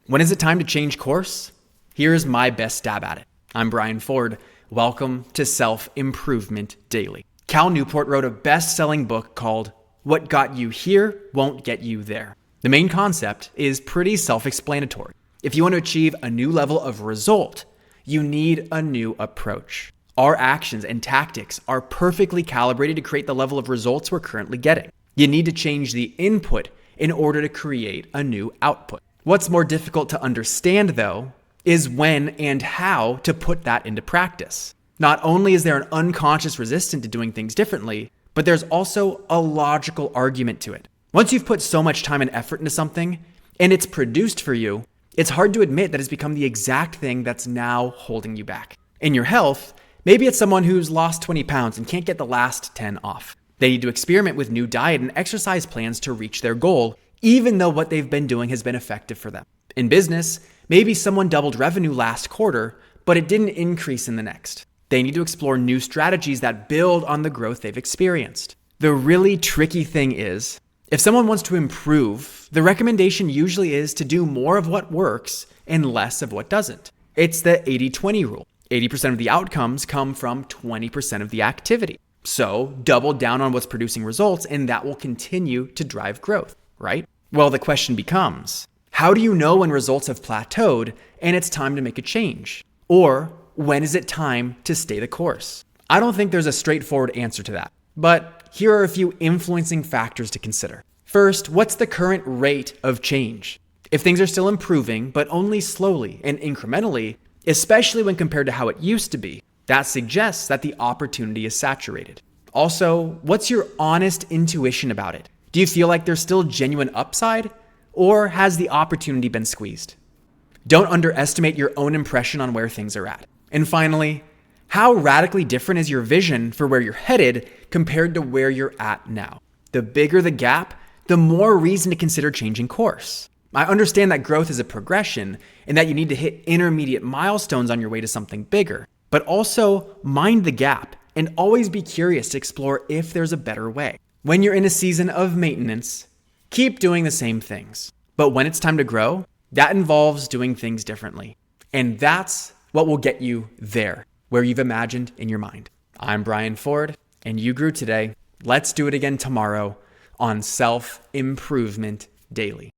When is it time to change course? Here's my best stab at it. I'm Brian Ford. Welcome to Self-Improvement Daily. Cal Newport wrote a best-selling book called What Got You Here Won't Get You There. The main concept is pretty self-explanatory. If you want to achieve a new level of result, you need a new approach. Our actions and tactics are perfectly calibrated to create the level of results we're currently getting. You need to change the input in order to create a new output. What's more difficult to understand, though, is when and how to put that into practice. Not only is there an unconscious resistance to doing things differently, but there's also a logical argument to it. Once you've put so much time and effort into something, and it's produced for you, it's hard to admit that it's become the exact thing that's now holding you back. In your health, maybe it's someone who's lost 20 pounds and can't get the last 10 off. They need to experiment with new diet and exercise plans to reach their goal, even though what they've been doing has been effective for them. In business, maybe someone doubled revenue last quarter, but it didn't increase in the next. They need to explore new strategies that build on the growth they've experienced. The really tricky thing is, if someone wants to improve, the recommendation usually is to do more of what works and less of what doesn't. It's the 80-20 rule. 80% of the outcomes come from 20% of the activity. So double down on what's producing results, and that will continue to drive growth, right? Well, the question becomes, how do you know when results have plateaued and it's time to make a change? Or when is it time to stay the course? I don't think there's a straightforward answer to that, but here are a few influencing factors to consider. First, what's the current rate of change? If things are still improving, but only slowly and incrementally, especially when compared to how it used to be, that suggests that the opportunity is saturated. Also, what's your honest intuition about it? Do you feel like there's still genuine upside, or has the opportunity been squeezed? Don't underestimate your own impression on where things are at. And finally, how radically different is your vision for where you're headed compared to where you're at now? The bigger the gap, the more reason to consider changing course. I understand that growth is a progression and that you need to hit intermediate milestones on your way to something bigger, but also mind the gap and always be curious to explore if there's a better way. When you're in a season of maintenance, keep doing the same things. But when it's time to grow, that involves doing things differently. And that's what will get you there, where you've imagined in your mind. I'm Brian Ford, and you grew today. Let's do it again tomorrow on Self-Improvement Daily.